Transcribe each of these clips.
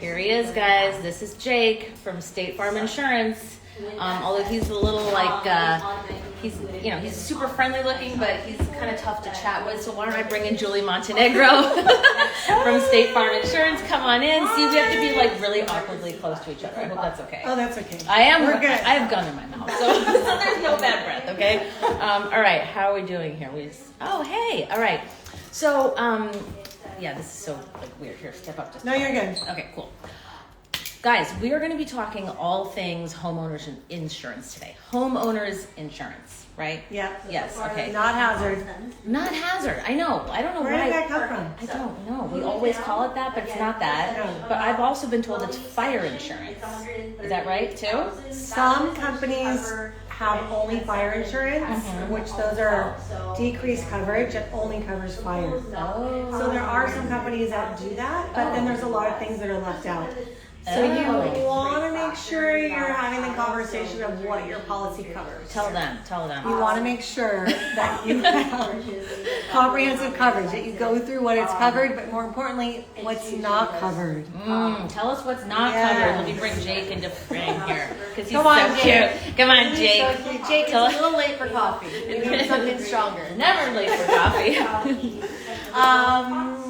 Here he is, guys. This is Jake from State Farm Insurance. Although he's a little he's super friendly looking, but he's kind of tough to chat with. So why don't I bring in Julie Montenegro from State Farm Insurance? Come on in. See, we have to be like really awkwardly close to each other. I hope that's okay. Oh, that's okay. I am. We're good. I have gum in my mouth, so there's no bad breath. Okay. All right. How are we doing here? Oh, hey. All right. So, yeah, this is so like weird. Here, step up. No, you're good. Okay, cool. Guys, we are going to be talking all things homeowners insurance today. Homeowners insurance, right? Yeah. Yes. Okay. Not hazard. Not hazard. I know. I don't know Where why. did that come from? I don't know. We always call it that, but it's not that. No. But I've also been told it's fire insurance. Is that right too? Some companies have only fire insurance, which those are decreased coverage and only covers fire. Oh. So there are some companies that do that, but then there's a lot of things that are left out. So you want to make sure you're having the conversation of what your policy covers. Tell them. You want to make sure that you have comprehensive coverage, that you go through what it's covered, but more importantly, what's not covered. Tell us what's not covered. Let me bring Jake into frame here because he's Come on, so Jake. cute. Come on, Jake. So Jake is a little late for coffee. We need something stronger. Never late for coffee.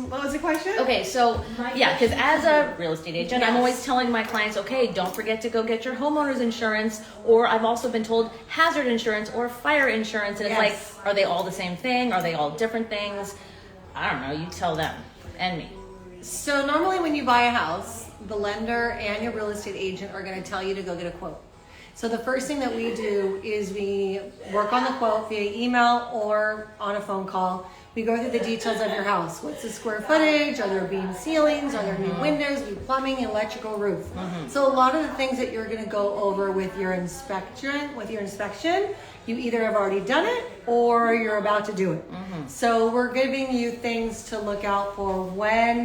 What was the question? Okay, so yeah, because as a real estate agent, I'm always telling my clients, okay, don't forget to go get your homeowner's insurance, or I've also been told hazard insurance or fire insurance, and it's like, are they all the same thing? Are they all different things? I don't know, you tell them and me. So normally when you buy a house, the lender and your real estate agent are going to tell you to go get a quote. So the first thing that we do is we work on the quote via email or on a phone call. We go through the details of your house. What's the square footage? Are there beam ceilings? Are there new windows, new plumbing, electrical, roof? So a lot of the things that you're going to go over with your inspection, you either have already done it or you're about to do it. So we're giving you things to look out for when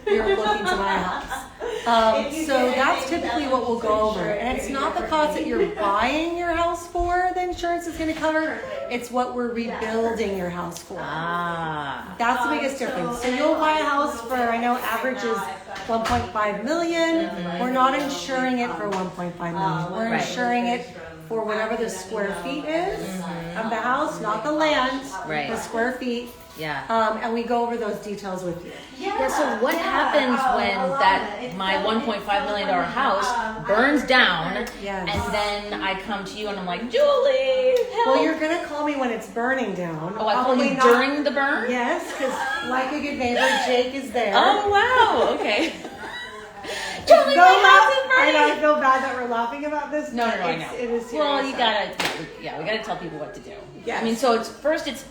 you're looking to buy a house. So that's typically what we'll go over. And it's not the cost that you're buying your house for the insurance is going to cover. It's what we're rebuilding your house for. That's the biggest difference. So you'll buy a house for, I know average is 1.5 million. We're not insuring it for 1.5 million. We're insuring it for whatever the square feet is of the house, not the land, the square feet. And we go over those details with you. So what happens when my $1.5 million house burns down, and then I come to you and I'm like, Julie, help. Well, you're going to call me when it's burning down. Oh, I call you during the burn? Yes, because like a good neighbor, Jake is there. Oh, wow, okay. Julie, I feel bad that we're laughing about this. No, I know. It is serious. Well, we gotta tell people what to do. Yes. I mean, so it's first it's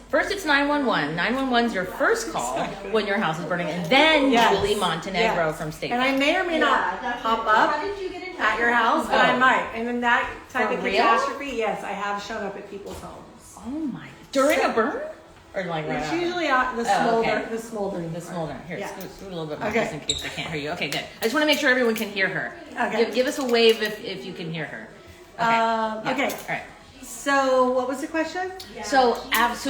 911. 911's your first call when your house is burning, and then Julie Montenegro from State Farm. And I may or may not pop up at your house, but I might. And in that type of catastrophe, yes, I have shown up at people's homes. Oh my! During a burn? Or like right it's after? usually the smoldering. The smoldering. Here, scoot a little bit more Okay. just in case they can't hear you. Okay, good. I just want to make sure everyone can hear her. Okay. Give us a wave if you can hear her. Okay. Okay. All right. So what was the question? So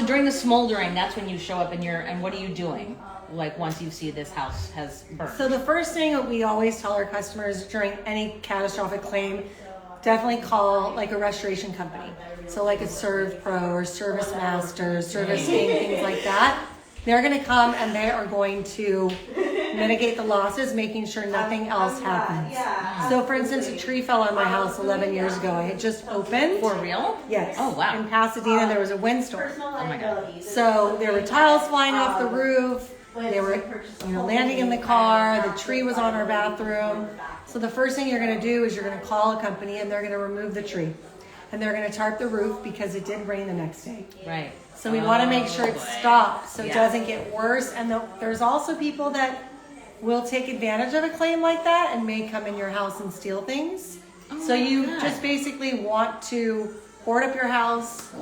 during the smoldering, that's when you show up and what are you doing? Like once you see this house has burned. So the first thing that we always tell our customers during any catastrophic claim, definitely call like a restoration company. So like a Serve Pro or Service Master, Service Inc., things like that. They're going to come and they are going to mitigate the losses, making sure nothing else happens. So for instance, a tree fell on my house 11 years ago. I had just opened. For real? Yes. Oh, wow. In Pasadena, there was a windstorm. Oh my God. So there were tiles flying off the roof. They were, landing in the car. The tree was on our bathroom. So the first thing you're going to do is you're going to call a company and they're going to remove the tree. And they're going to tarp the roof because it did rain the next day. Right. So we want to make sure it stops so it doesn't get worse. And there's also people that will take advantage of a claim like that and may come in your house and steal things. So you just basically want to board up your house,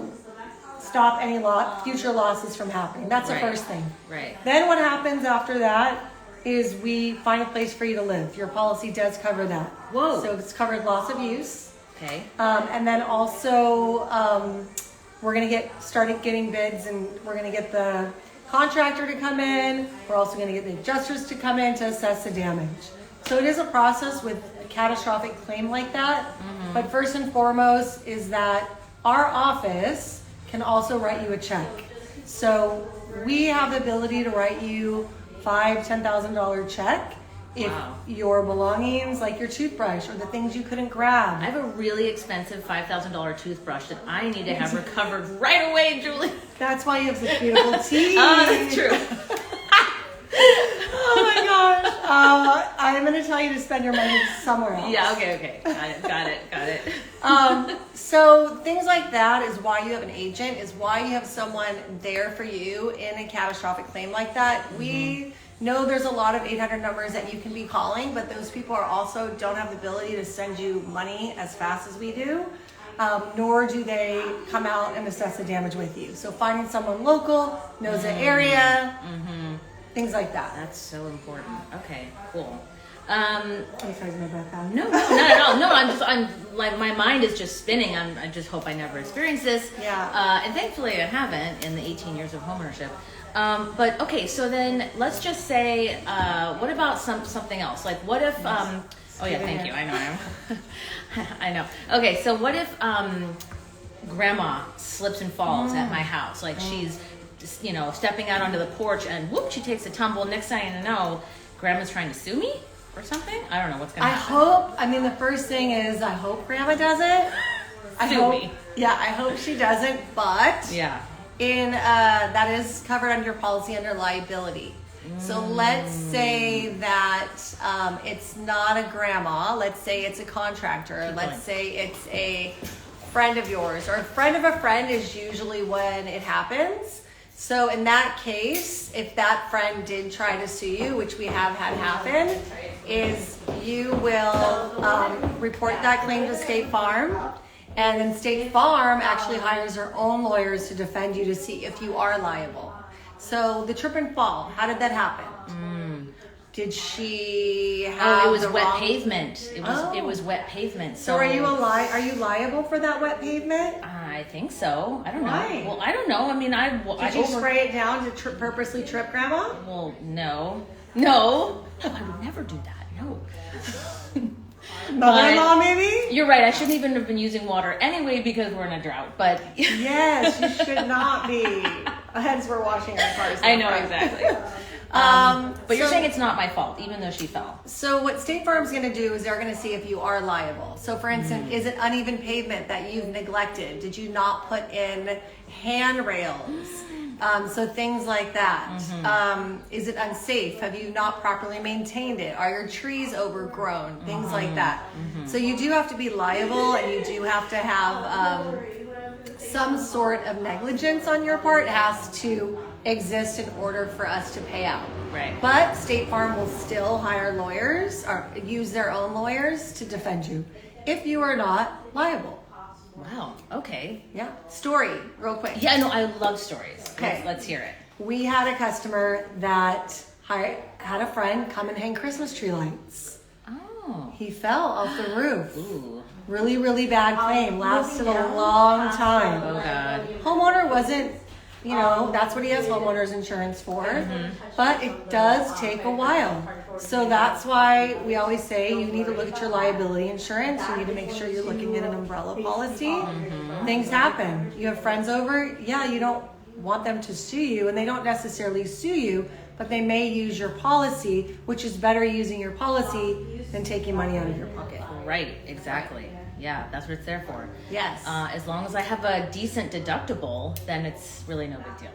stop any future losses from happening. That's the first thing. Right. Then what happens after that is we find a place for you to live. Your policy does cover that. Whoa. So it's covered loss of use. Okay. And then also we're going to started getting bids, and we're going to get the contractor to come in. We're also going to get the adjusters to come in to assess the damage. So it is a process with a catastrophic claim like that. But first and foremost is that our office can also write you a check. So we have the ability to write you $5,000-$10,000 check if your belongings, like your toothbrush or the things you couldn't grab. I have a really expensive $5,000 toothbrush that I need to have recovered right away, Julie. That's why you have such beautiful teeth. Oh, that's true. Oh my gosh. I'm going to tell you to spend your money somewhere else. Yeah, okay. Got it. So things like that is why you have an agent, is why you have someone there for you in a catastrophic claim like that. We know there's a lot of 800 numbers that you can be calling, but those people are also don't have the ability to send you money as fast as we do, nor do they come out and assess the damage with you. So finding someone local, knows the area, things like that. That's so important. Okay, cool. Are you talking about that? No, not at all. No, I'm like, my mind is just spinning. I just hope I never experience this. Yeah. And thankfully I haven't in the 18 years of homeownership. But okay, so then let's just say, what about something else? Like what if, oh yeah, thank you. I know. I know. Okay, so what if grandma slips and falls at my house? Like she's, stepping out onto the porch and whoop, she takes a tumble. Next thing I know, grandma's trying to sue me or something. I don't know what's gonna happen. The first thing is I hope grandma doesn't. Sue me. Yeah, I hope she doesn't, but Yeah. that is covered under your policy under liability. So let's say that it's not a grandma. Let's say it's a contractor. Let's say it's a friend of yours, or a friend of a friend is usually when it happens. So in that case, if that friend did try to sue you, which we have had happen, is you will report that claim to State Farm. And then State Farm actually hires their own lawyers to defend you to see if you are liable. So the trip and fall, how did that happen? Did she have it was wet pavement. It was wet pavement. So are you liable for that wet pavement? I think so. I don't know. Why? Well, I don't know. I mean, Did you spray it down to purposely trip grandma? Well, no. I would never do that. No. Mother-in-law, maybe? You're right. I shouldn't even have been using water anyway because we're in a drought. But yes, you should not be. Hence, we're washing our cars. I know exactly. But you're saying it's not my fault, even though she fell. So what State Farm's going to do is they're going to see if you are liable. So for instance, is it uneven pavement that you've neglected? Did you not put in handrails? So things like that. Is it unsafe? Have you not properly maintained it? Are your trees overgrown? Things like that. So you do have to be liable, and you do have to have some sort of negligence on your part. It has to exist in order for us to pay out. Right. But State Farm will still hire lawyers or use their own lawyers to defend you if you are not liable. Wow. Okay. Yeah. Story, real quick. Yeah, no, I love stories. Okay. Let's hear it. We had a customer that had a friend come and hang Christmas tree lights. Oh. He fell off the roof. Ooh. Really, really bad claim. Lasted a long time. Oh, God. Homeowner wasn't, that's what he has homeowners insurance for. But it does take a while. So that's why we always say you need to look at your liability insurance. You need to make sure you're looking at an umbrella policy. Things happen. You have friends over. Yeah, you don't want them to sue you, and they don't necessarily sue you, but they may use your policy, which is better using your policy than taking money out of your pocket. Right, exactly. Yeah, that's what it's there for. Yes. As long as I have a decent deductible, then it's really no big deal.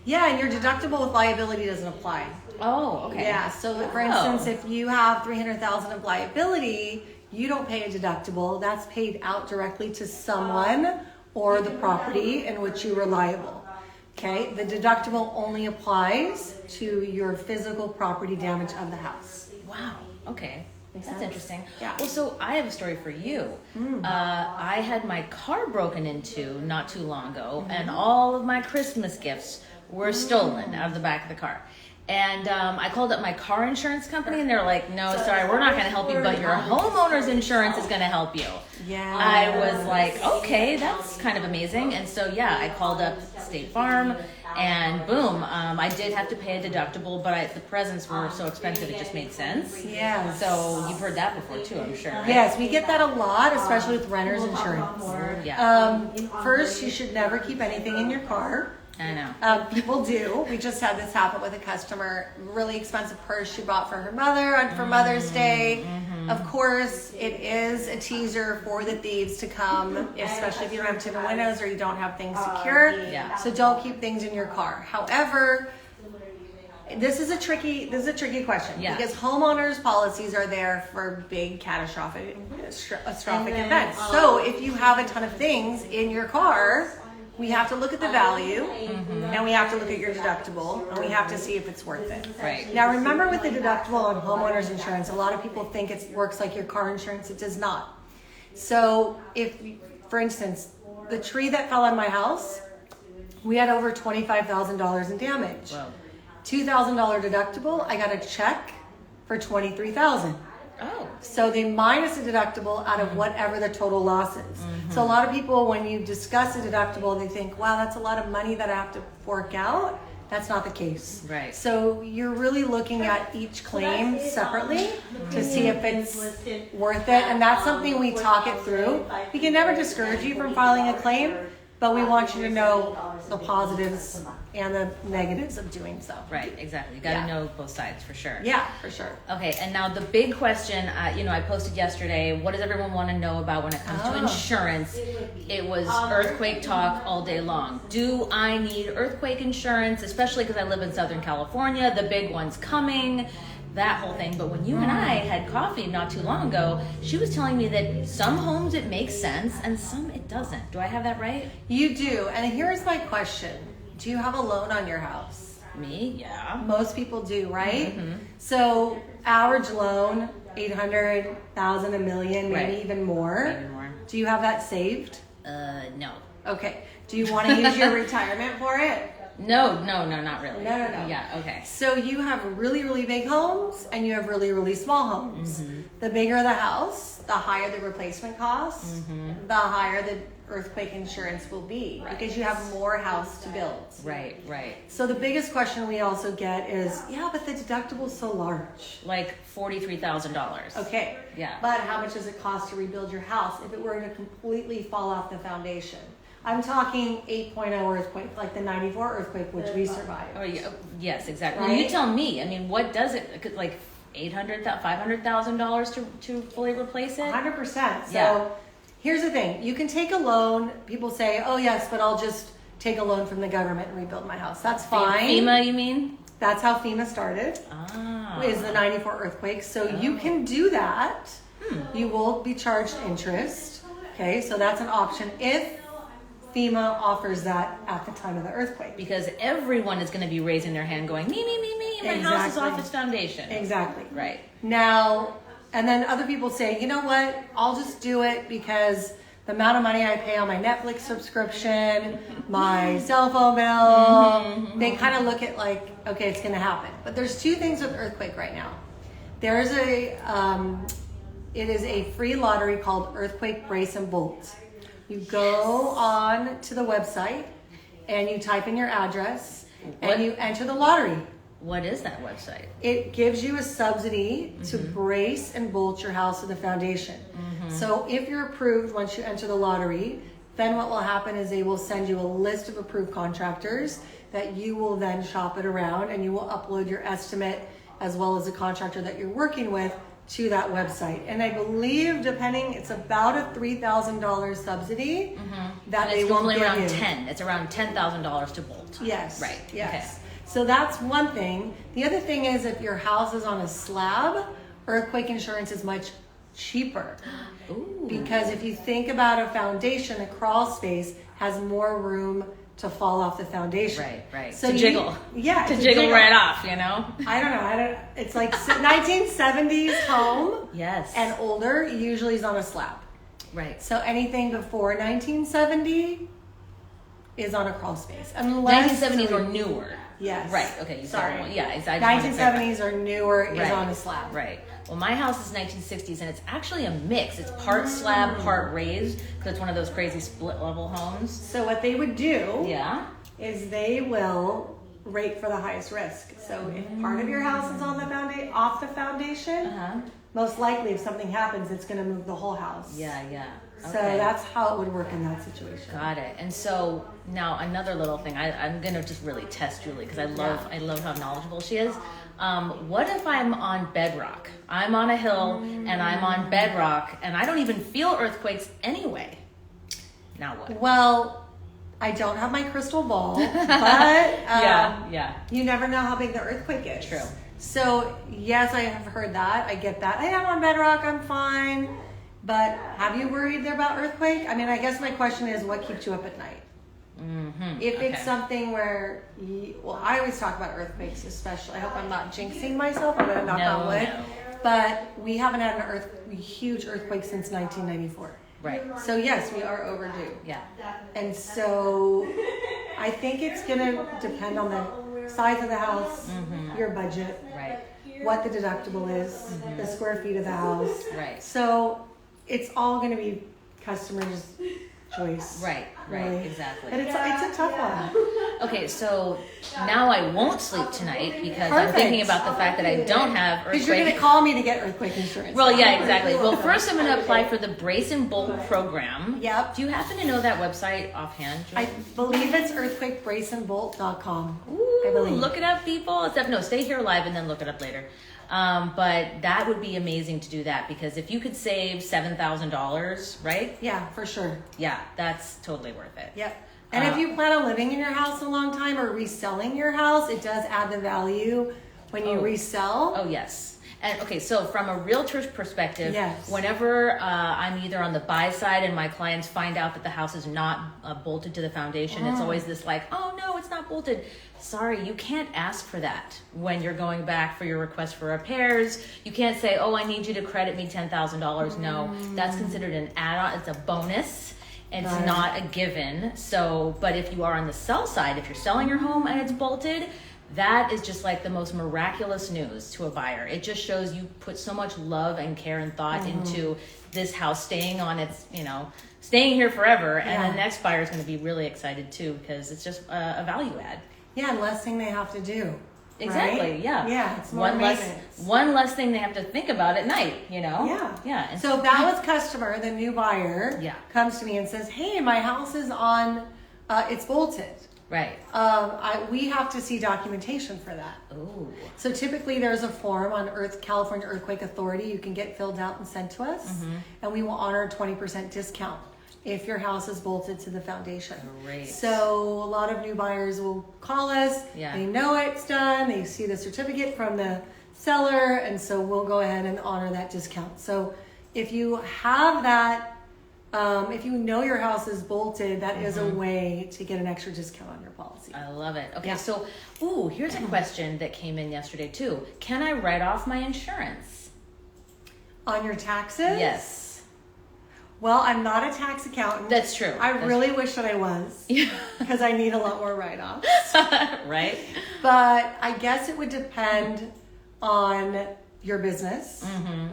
Yeah, and your deductible with liability doesn't apply. Oh, okay. Yeah, so for instance, if you have $300,000 of liability, you don't pay a deductible. That's paid out directly to someone or the property in which you were liable. Okay, the deductible only applies to your physical property damage of the house. Wow. Okay. That's interesting. Yeah. Well, so I have a story for you. I had my car broken into not too long ago, and all of my Christmas gifts were stolen out of the back of the car. And I called up my car insurance company, and they're like, no, sorry, we're not going to help you, but your homeowner's insurance is going to help you. Yeah. I was like, okay, that's kind of amazing. And so, yeah, I called up State Farm, And boom, I did have to pay a deductible, but the presents were so expensive it just made sense. Yes. So you've heard that before too, I'm sure. Right? Yes, we get that a lot, especially with renter's insurance. Yeah. First, you should never keep anything in your car. I know. People do. We just had this happen with a customer. Really expensive purse she bought for her mother for Mother's Day. Of course, it is a teaser for the thieves to come, especially if you don't have tinted windows or you don't have things secure. Yeah. So don't keep things in your car. However, this is a tricky question because homeowners policies are there for big catastrophic events. So if you have a ton of things in your car, we have to look at the value, and we have to look at your deductible, and we have to see if it's worth it. Right. Now, remember with the deductible on homeowners insurance, a lot of people think it works like your car insurance. It does not. So if, for instance, the tree that fell on my house, we had over $25,000 in damage. Wow. $2,000 deductible, I got a check for $23,000. Oh. So they minus the deductible out of whatever the total loss is. So a lot of people, when you discuss a deductible, they think, wow, that's a lot of money that I have to fork out. That's not the case. Right. So you're really looking at each claim separately to see if it's worth it. And that's something we talk it through. We can never discourage you from filing a claim, but we want you to know the positives and the negatives of doing so. Right, exactly. You got to know both sides for sure. Yeah, for sure. Okay, and now the big question, I posted yesterday, what does everyone want to know about when it comes to insurance? It was earthquake talk all day long. Do I need earthquake insurance, especially because I live in Southern California, the big one's coming, that whole thing. But when you and I had coffee not too long ago, she was telling me that some homes it makes sense and some it doesn't. Do I have that right? You do. And here's my question. Do you have a loan on your house? Me? Yeah. Most people do, right? So average loan, 800,000, $1 million, maybe even more. Maybe more. Do you have that saved? No. Okay. Do you want to use your retirement for it? No, not really. No. Yeah, okay. So you have really, really big homes and you have really, really small homes. The bigger the house, the higher the replacement costs, the higher the earthquake insurance will be because you have more house to build. Right. So the biggest question we also get is, but the deductible's so large. Like $43,000. Okay. Yeah. But how much does it cost to rebuild your house if it were to completely fall off the foundation? I'm talking 8.0 earthquake, like the 94 earthquake, which we survived. Oh, yeah. Yes, exactly. Right? Well, you tell me. I mean, what does it, like $500,000 to fully replace it? 100%. So Yeah. here's the thing. You can take a loan. People say, oh, yes, but I'll just take a loan from the government and rebuild my house. That's fine. FEMA, you mean? That's how FEMA started, is the 94 earthquake. So you can do that. You will be charged interest. Okay, so that's an option if FEMA offers that at the time of the earthquake. Because everyone is going to be raising their hand going, me, my house is off its foundation. Exactly. Right. Now, and then other people say, you know what, I'll just do it because the amount of money I pay on my Netflix subscription, my cell phone bill, they kind of look at like, okay, it's going to happen. But there's two things with earthquake right now. There's it is a free lottery called Earthquake Brace and Bolt. You go on to the website and you type in your address and you enter the lottery. What is that website? It gives you a subsidy to brace and bolt your house to the foundation. So if you're approved once you enter the lottery, then what will happen is they will send you a list of approved contractors that you will then shop it around and you will upload your estimate as well as the contractor that you're working with to that website. And I believe, depending, it's about a $3,000 subsidy that And they it's won't normally give around you. 10. It's around $10,000 to bolt. Yes. Right. Yes. So that's one thing. The other thing is if your house is on a slab, earthquake insurance is much cheaper. Ooh. Because if you think about a foundation, a crawl space has more room to fall off the foundation. Right. So to jiggle. Yeah. To jiggle right off, you know? I don't know. It's like 1970s home. Yes. And older usually is on a slab. Right. So anything before 1970 is on a crawl space. Unless 1970s or newer. Yes. Right. Okay. You Sorry. said one. Yeah. I just wanted to clarify. 1970s or newer is Right. on a slab. Right. Well, my house is 1960s, and it's actually a mix. It's part slab, part raised, because it's one of those crazy split level homes. So what they would do Yeah. is they will rate for the highest risk. So if part of your house is on the off the foundation, most likely if something happens, it's going to move the whole house. Yeah. So that's how it would work in that situation. Got it. And so now another little thing, I'm gonna just really test Julie because I love how knowledgeable she is. What if I'm on bedrock? I'm on a hill and I'm on bedrock and I don't even feel earthquakes anyway. Now what? Well, I don't have my crystal ball, but you never know how big the earthquake is. True. So yes, I have heard that. I get that. Hey, I'm on bedrock. I'm fine. But have you worried there about earthquake? I mean, I guess my question is, what keeps you up at night? If it's something where, I always talk about earthquakes, especially. I hope I'm not jinxing myself. I'm going to knock on wood. No. But we haven't had a huge earthquake since 1994. Right. So yes, we are overdue. Yeah. And so I think it's going to depend on the size of the house, your budget, what the deductible is, the square feet of the house. Right. So it's all going to be customer's choice. Right, really. Exactly. And it's a tough one. Okay, so now I won't sleep tonight because I'm thinking about the fact that I don't have earthquake. Because you're going to call me to get earthquake insurance. Well, yeah, exactly. Well, first I'm going to apply for the Brace and Bolt program. Yep. Do you happen to know that website offhand, Julie? I believe it's earthquakebraceandbolt.com. Ooh, I believe. Look it up, people. No, stay here live and then look it up later. But that would be amazing to do that because if you could save $7,000, right? Yeah, for sure. Yeah, that's totally worth it. Yep. And if you plan on living in your house a long time or reselling your house, it does add the value when you resell. Oh, yes. And okay, so from a realtor's perspective, yes. Whenever I'm either on the buy side and my clients find out that the house is not bolted to the foundation, it's always this like, oh no, it's not bolted. Sorry, you can't ask for that when you're going back for your request for repairs. You can't say, oh, I need you to credit me $10,000. No, that's considered an add-on. It's a bonus. It's not a given. So, but if you are on the sell side, if you're selling your home and it's bolted, that is just like the most miraculous news to a buyer. It just shows you put so much love and care and thought into this house staying on its, staying here forever. And the next buyer is going to be really excited too because it's just a value add. Yeah, and less thing they have to do. Exactly. Right? Yeah. Yeah. It's more one less thing they have to think about at night. Yeah. Yeah. And so if that was customer, the new buyer, comes to me and says, "Hey, my house is on, it's bolted." Right. We have to see documentation for that. Ooh. So typically there's a form on California Earthquake Authority you can get filled out and sent to us, and we will honor a 20% discount if your house is bolted to the foundation. Great. So a lot of new buyers will call us. Yeah. They know it's done. They see the certificate from the seller, and so we'll go ahead and honor that discount. So if you have that, if you know your house is bolted, that is a way to get an extra discount on your policy. I love it. Okay, so here's a question that came in yesterday too. Can I write off my insurance? On your taxes? Yes. Well, I'm not a tax accountant. That's true. I really wish that I was, because I need a lot more write-offs. Right. But I guess it would depend on your business,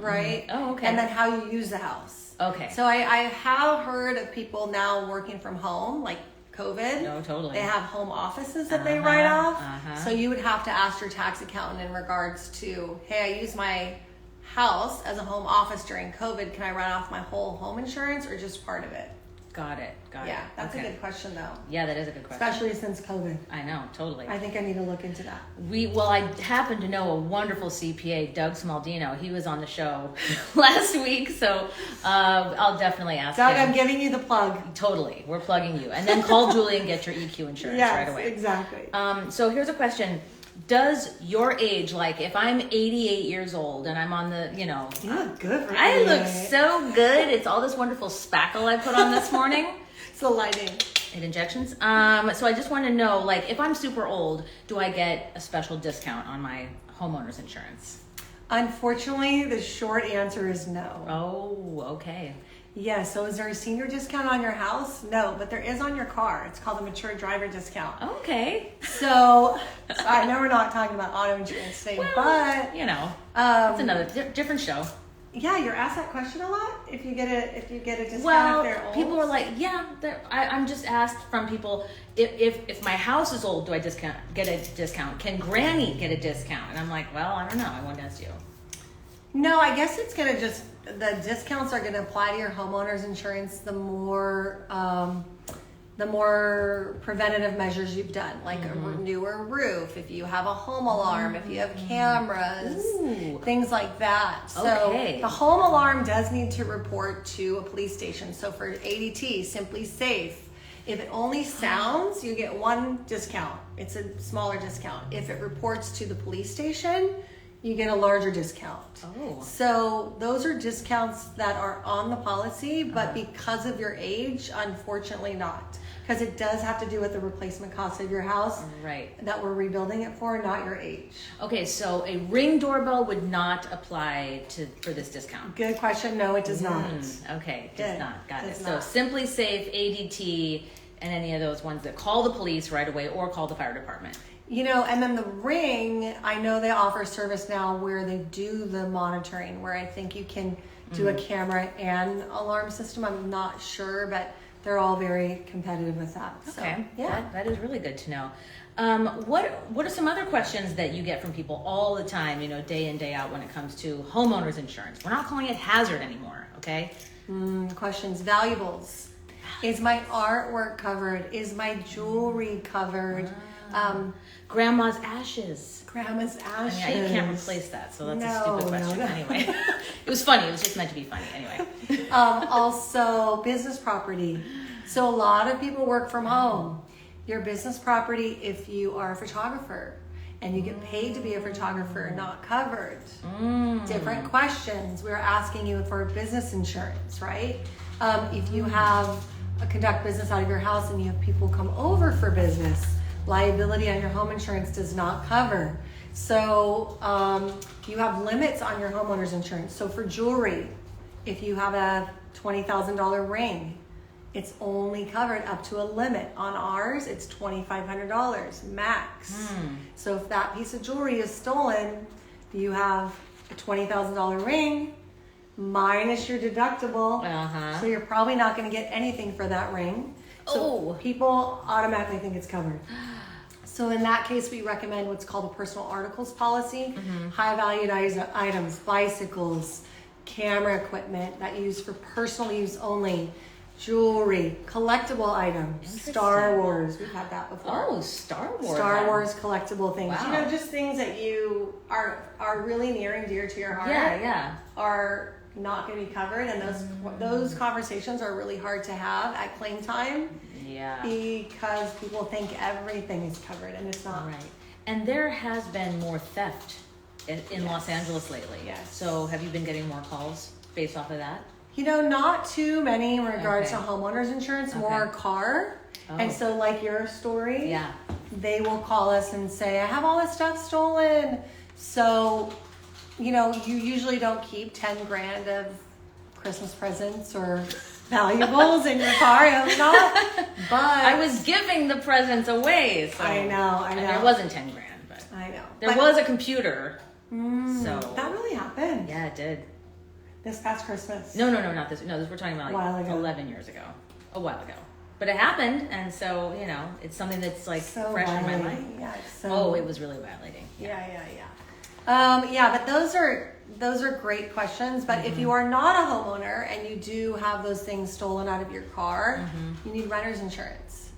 right? Oh, okay. And then how you use the house. Okay. So I have heard of people now working from home, like COVID. No, totally. They have home offices that they write off. So you would have to ask your tax accountant in regards to, hey, I use my house as a home office during COVID. Can I write off my whole home insurance or just part of it? Got it. Yeah, that's a good question though. Yeah, that is a good question. Especially since COVID. I know, totally. I think I need to look into that. I happen to know a wonderful CPA, Doug Smaldino. He was on the show last week, so I'll definitely ask Doug, him. I'm giving you the plug. Totally, we're plugging you. And then call Julie and get your EQ insurance right away. Yes, exactly. So here's a question. Does your age, like if I'm 88 years old and I'm on the, You look good for I look so good. It's all this wonderful spackle I put on this morning. It's the lighting. 8 injections. So I just want to know, like, if I'm super old, do I get a special discount on my homeowner's insurance? Unfortunately, the short answer is no. Oh, okay. Yes, so is there a senior discount on your house? No, but there is on your car. It's called the mature driver discount. Okay. So I know we're not talking about auto insurance today, but it's another different show. Yeah, you're asked that question a lot. If you get a discount Well, if they're old. people are like, yeah. I'm just asked from people if my house is old, do I get a discount? Can Granny get a discount? And I'm like, well, I don't know. I won't ask you. No, I guess it's gonna the discounts are gonna apply to your homeowner's insurance the more preventative measures you've done, like a newer roof, if you have a home alarm, if you have cameras, things like that. So the home alarm does need to report to a police station. So for ADT, Simply Safe, if it only sounds, you get one discount. It's a smaller discount. If it reports to the police station, you get a larger discount. So those are discounts that are on the policy, but because of your age, unfortunately not. Because it does have to do with the replacement cost of your house that we're rebuilding it for, not your age. Okay, so a Ring doorbell would not apply for this discount. Good question. No, it does not. Okay, does not. Got it. So Simply Safe, ADT, and any of those ones that call the police right away or call the fire department. And then the Ring, I know they offer service now where they do the monitoring, where I think you can do a camera and alarm system. I'm not sure, but they're all very competitive with that. Okay, so, yeah, that is really good to know. What are some other questions that you get from people all the time, day in, day out when it comes to homeowners insurance? We're not calling it hazard anymore, okay? Questions. Valuables. Is my artwork covered? Is my jewelry covered? Grandma's ashes. Grandma's ashes. I mean, you can't replace that, so that's a stupid question. No. Anyway, it was funny. It was just meant to be funny. Anyway. Also, business property. So a lot of people work from home. Your business property, if you are a photographer and you get paid to be a photographer, not covered. Different questions. We're asking you for business insurance, right? If you have conduct business out of your house and you have people come over for business, liability on your home insurance does not cover. So you have limits on your homeowner's insurance. So for jewelry, if you have a $20,000 ring, it's only covered up to a limit. On ours, it's $2,500 max. So if that piece of jewelry is stolen, you have a $20,000 ring minus your deductible. So you're probably not going to get anything for that ring. So people automatically think it's covered. So in that case, we recommend what's called a personal articles policy. High valued items, bicycles, camera equipment that you use for personal use only, jewelry, collectible items, Star Wars. We've had that before. Oh, Star Wars. Star Wars collectible things. Wow. Just things that you are really near and dear to your heart. Yeah. Are not going to be covered, and those conversations are really hard to have at claim time. Yeah. Because people think everything is covered, and it's not. Right. And there has been more theft in Los Angeles lately. Yes. So have you been getting more calls based off of that? Not too many in regards to homeowners insurance, more car. And so like your story, they will call us and say, I have all this stuff stolen. So, you usually don't keep 10 grand of Christmas presents or valuables in your car. But I was giving the presents away. So. I know. And it wasn't 10 grand, but I know. There was a computer. So that really happened. Yeah, it did. This past Christmas. No, not this. No, we're talking about like 11 years ago. A while ago. But it happened, and so, it's something that's like so fresh in my mind. Yeah, it was really violating. But those are great questions. But if you are not a homeowner and you do have those things stolen out of your car, you need renter's insurance.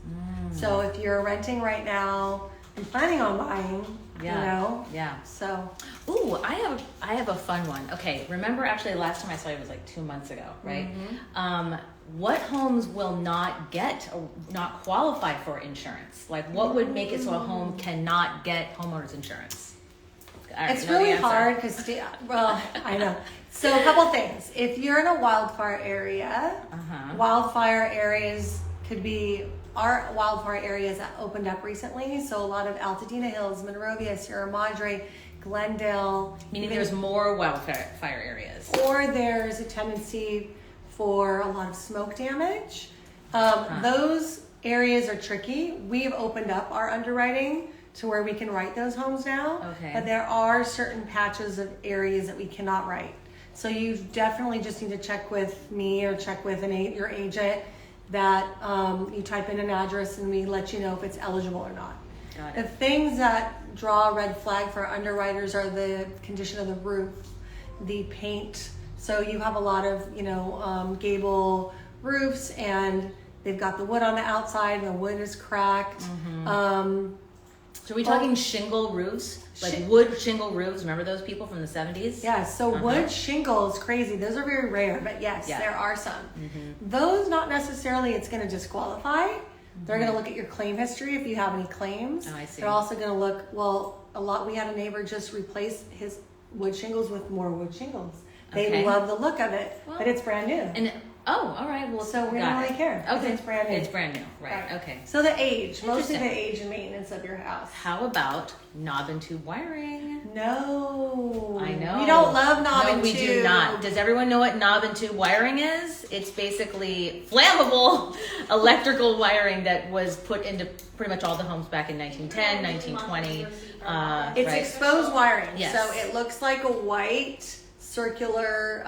So if you're renting right now and planning on buying, So. Ooh, I have a fun one. Okay, remember actually last time I saw you was like 2 months ago, right? What homes will not qualify for insurance? Like what would make it so a home cannot get homeowners insurance? It's really hard because, I know. So a couple things. If you're in a wildfire area, wildfire areas could be our wildfire areas that opened up recently. So a lot of Altadena Hills, Monrovia, Sierra Madre, Glendale. Meaning there's more wildfire areas. Or there's a tendency for a lot of smoke damage. Those areas are tricky. We've opened up our underwriting to where we can write those homes now. But there are certain patches of areas that we cannot write. So you definitely just need to check with me or check with your agent that you type in an address and we let you know if it's eligible or not. Got The it. things that draw a red flag for underwriters are the condition of the roof, the paint. So you have a lot of, gable roofs and they've got the wood on the outside and the wood is cracked. So are we talking shingle roofs? Like wood shingle roofs? Remember those people from the 70s? Yes, so wood shingle is crazy. Those are very rare, but yes, there are some. Those, not necessarily it's going to disqualify. They're going to look at your claim history if you have any claims. Oh, I see. They're also going to look, we had a neighbor just replace his wood shingles with more wood shingles. They Okay. love the look of it, but it's brand new. And all right. Well, So we got don't it. really care. 'cause Okay, It's brand new. It's brand new. Right. Okay. So the age, mostly Interesting. the age and maintenance of your house. How about knob and tube wiring? No. I know. We don't love knob and No, tube. we do not. Does everyone know what knob and tube wiring is? It's basically flammable electrical wiring that was put into pretty much all the homes back in 1910, 1920. It's right? exposed wiring. Yes. So it looks like a white circular,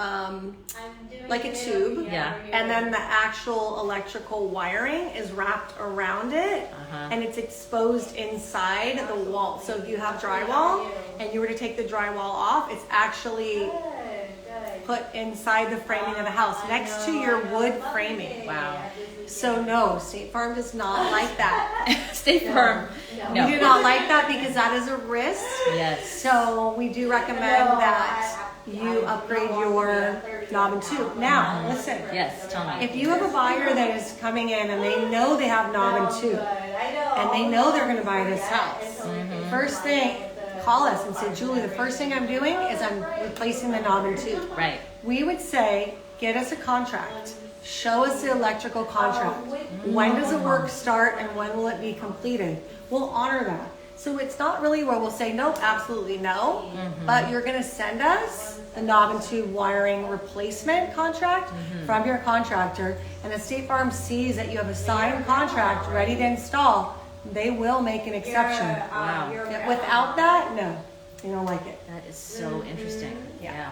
like a tube. Yeah. And then the actual electrical wiring is wrapped around it and it's exposed inside the wall. So if you have drywall and you were to take the drywall off, it's actually put inside the framing of the house next to your wood framing. Wow. So no, State Farm does not like that. Stay firm. No. We do not like that because that is a risk. Yes. So we do recommend that you upgrade your knob and tube. Now, listen. Yes. Tell me. If you have a buyer that is coming in and they know they have knob and tube and they know they're going to buy this house, first thing, call us and say, Julie, the first thing I'm doing is I'm replacing the knob and tube. Right. We would say, get us a contract. Show us the electrical contract. When does the work start and when will it be completed? We'll honor that. So it's not really where we'll say, nope, absolutely no, but you're going to send us the knob and tube wiring replacement contract from your contractor, and the State Farm sees that you have a signed contract ready to install, they will make an exception. Wow. Without that, no, they don't like it. That is so interesting. Yeah.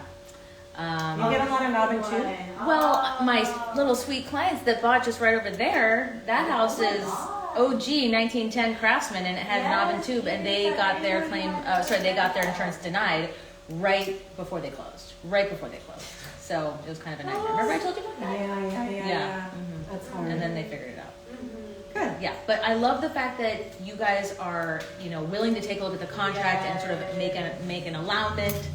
You get a lot of knob and tube? Well, my little sweet clients that bought just right over there, that house is OG 1910 Craftsman, and it had knob and tube, and they got their they got their insurance denied right before they closed. So it was kind of a nightmare. Remember I told you about that? Yeah. That's hard. And then they figured it out. Good. Yeah, but I love the fact that you guys are, willing to take a look at the contract and sort of make an allowance.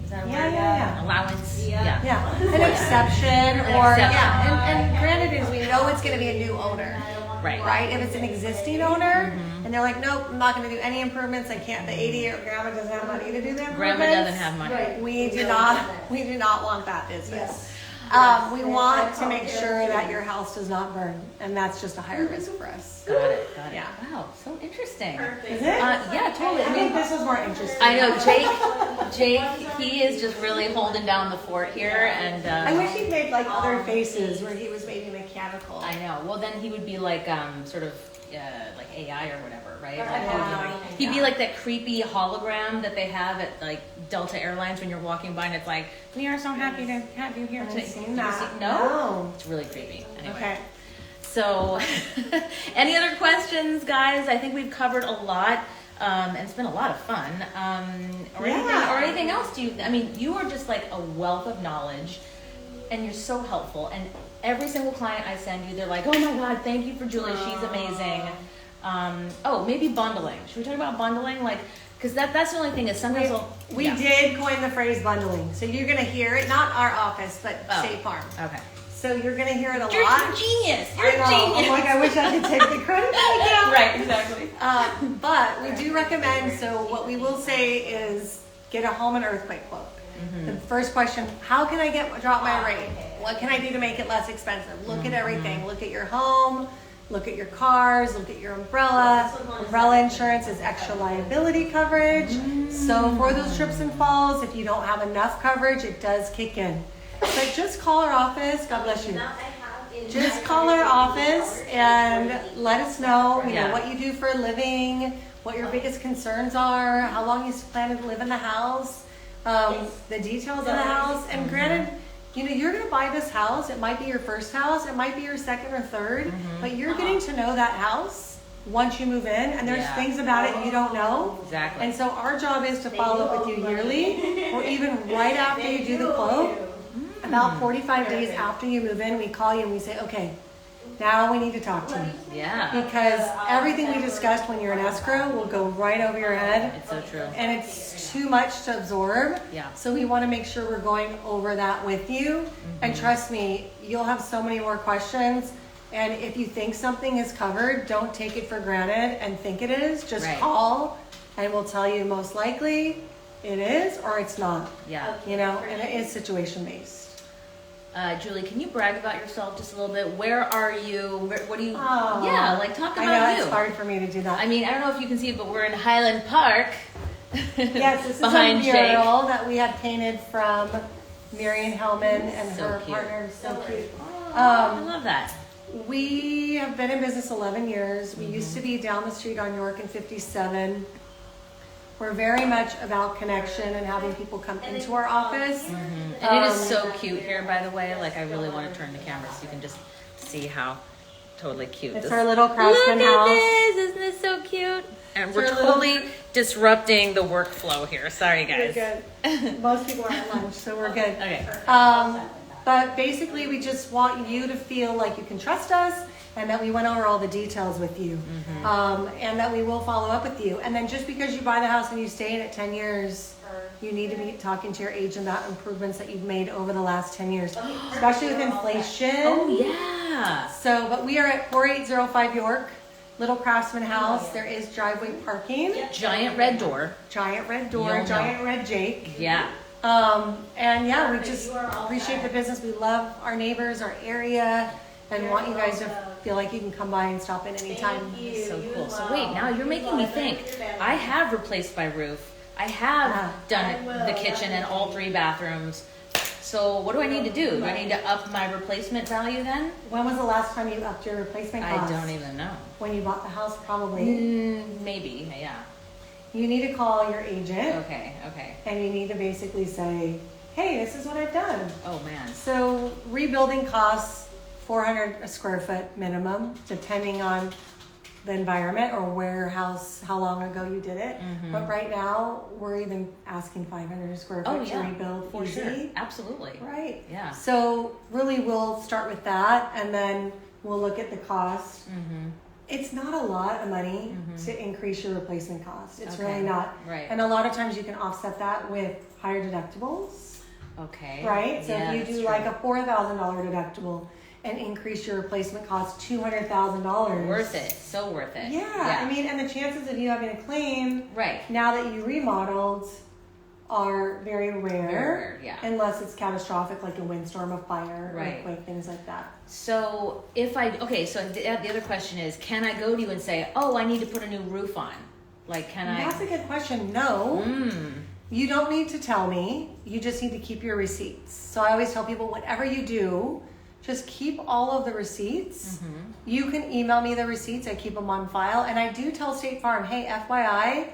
Is that a word? Yeah. Allowance. Yeah, an exception and granted is we know it's going to be a new owner, right? If it's an existing owner and they're like, nope, I'm not going to do any improvements. I can't. The 80-year-old grandma doesn't have money to do the improvements. Grandma doesn't have money. We do not want that business. We want to make sure that your house does not burn, and that's just a higher risk for us. Got it. Yeah. Wow, so interesting. Is it? Yeah, totally. I think this was more interesting. I know Jake, he is just really holding down the fort here, and I wish he'd made like other faces where he was maybe mechanical. I know. Well, then he would be like sort of like AI or whatever, right? Like, he'd be like that creepy hologram that they have at like Delta Airlines when you're walking by, and it's like, we are so happy to have you here today. Seen that. No, it's really creepy. Anyway. Okay. So, any other questions, guys? I think we've covered a lot, and it's been a lot of fun. Or anything else? You are just like a wealth of knowledge, and you're so helpful. And every single client I send you, they're like, "Oh my God, thank you for Julie. She's amazing." Maybe bundling. Should we talk about bundling? Because that's the only thing is sometimes we did coin the phrase bundling, so you're gonna hear it. Not our office, but State Farm. Okay. So you're gonna hear it a You're lot. genius. I know. I'm like, I wish I could take the credit right now. Right, exactly. But we do recommend. So what we will say is get a home and earthquake quote. The first question: how can I drop my rate? What can I do to make it less expensive? Look at everything. Look at your home. Look at your cars. Look at your umbrella. Umbrella insurance is extra liability coverage. So for those trips and falls, if you don't have enough coverage, it does kick in. But just call our office. God bless you. Just call our office and let us know, what you do for a living, what your biggest concerns are, how long you plan to live in the house. the details of the house. And granted, you know, you're gonna buy this house. It might be your first house. It might be your second or third. But you're getting to know that house once you move in, and there's things about it you don't know. Exactly. And so our job is to follow up with you yearly, or even right after you do the quote. About 45 days after you move in, we call you and we say, okay, now we need to talk to you. Yeah. Because everything we discussed when you're in escrow will go right over your head. It's so true. And it's too much to absorb. Yeah. So we want to make sure we're going over that with you. And trust me, you'll have so many more questions. And if you think something is covered, don't take it for granted and think it is. Just call and we'll tell you most likely it is or it's not. Yeah. You know, and it is situation based. Julie, can you brag about yourself just a little bit? Where are you? What do you? Oh, yeah, like talk about I know you. it's hard for me to do that. I mean, I don't know if you can see it, but we're in Highland Park. Yes, this is behind a mural that we had painted from Marion Hellman and So her cute. partner. So cute. I love that. We have been in business 11 years. We used to be down the street on York and 57. We're very much about connection and having people come into our office. And it is so cute here, by the way. Like, I really want to turn the camera so you can just see how totally cute. It's our little craftsman house. Look at this! Isn't this so cute? And we're totally disrupting the workflow here. Sorry, guys. We're good. Most people are at lunch, so we're good. Okay. But basically, we just want you to feel like you can trust us and that we went over all the details with you. And that we will follow up with you. And then just because you buy the house and you stay in it 10 years, you need to be talking to your agent about improvements that you've made over the last 10 years, especially with inflation. Oh, yeah. So, but we are at 4805 York, Little Craftsman House. There is driveway parking. Giant red door. Giant red door, You'll know. giant red Jake. Yeah. And yeah, we just appreciate the business. We love our neighbors, our area, and want you guys to feel like you can come by and stop in anytime. So cool. So wait, now you're making me think. I have replaced my roof. I have done the kitchen and all 3 bathrooms. So what do I need to do? Do I need to up my replacement value then? When was the last time you upped your replacement cost? I don't even know. When you bought the house, probably. Maybe, yeah. You need to call your agent. Okay. And you need to basically say, hey, this is what I've done. Oh man. So rebuilding costs $400 a square foot minimum, depending on the environment or how long ago you did it. But right now, we're even asking $500 a square foot to rebuild for easy. sure. Absolutely. Right. Yeah. So really, we'll start with that, and then we'll look at the cost. It's not a lot of money to increase your replacement cost. It's really not. Right. And a lot of times you can offset that with higher deductibles. Okay. Right? So Yeah, if that's you do true. like a $4,000 deductible and increase your replacement cost $200,000. Worth it. So worth it. Yeah. I mean, and the chances of you having a claim Right. now that you remodeled are very rare. Very rare, yeah. Unless it's catastrophic, like a windstorm, a fire, Right. earthquake, things like that. So so the other question is, can I go to you and say, oh, I need to put a new roof on? Like, can I? That's a good question. No. You don't need to tell me. You just need to keep your receipts. So I always tell people, whatever you do, just keep all of the receipts. You can email me the receipts. I keep them on file. And I do tell State Farm, hey, FYI,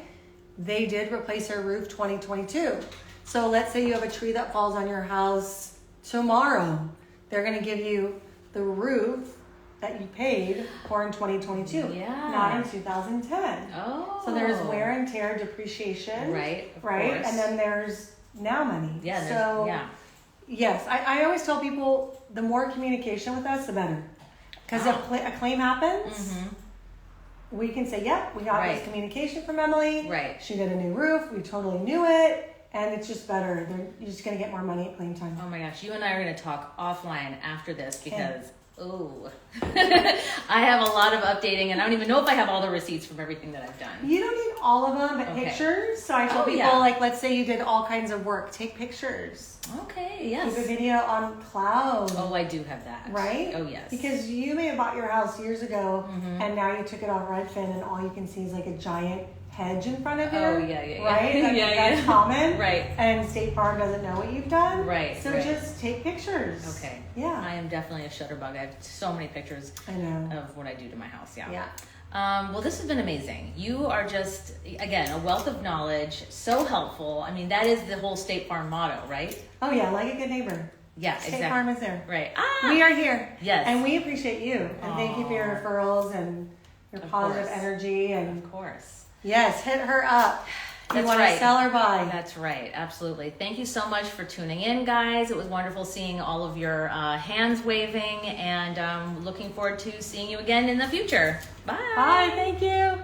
they did replace our roof 2022. So let's say you have a tree that falls on your house tomorrow. They're going to give you the roof that you paid for in 2022, not in 2010. Oh. So there's wear and tear, depreciation. Right, of Right. course. And then there's now money. Yeah. So yes, I always tell people the more communication with us, the better. Because if a claim happens, we can say, yep, we got this communication from Emily. Right. She did a new roof. We totally knew it. And it's just better. You're just going to get more money at claim time. Oh my gosh, you and I are going to talk offline after this because, I have a lot of updating and I don't even know if I have all the receipts from everything that I've done. You don't need all of them, but pictures. So I tell people, like, let's say you did all kinds of work. Take pictures. Okay, yes. Keep a video on cloud. Oh, I do have that. Right? Oh, yes. Because you may have bought your house years ago and now you took it off Redfin and all you can see is like a giant hedge in front of you. Oh, yeah. Right? That's common. Right. And State Farm doesn't know what you've done. Right. So just take pictures. Okay. Yeah. I am definitely a shutterbug. I have so many pictures I know. of what I do to my house. Yeah. Yeah. Well, this has been amazing. You are just, again, a wealth of knowledge, so helpful. I mean, that is the whole State Farm motto, right? Oh yeah, like a good neighbor. Yeah, State exactly. Farm is there. Right. We are here. Yes. And we appreciate you. And thank you for your referrals and your positive course. energy. And Of course. yes, hit her up. You That's want right. to sell or buy. That's right. Absolutely. Thank you so much for tuning in, guys. It was wonderful seeing all of your hands waving, and looking forward to seeing you again in the future. Bye. Bye. Thank you.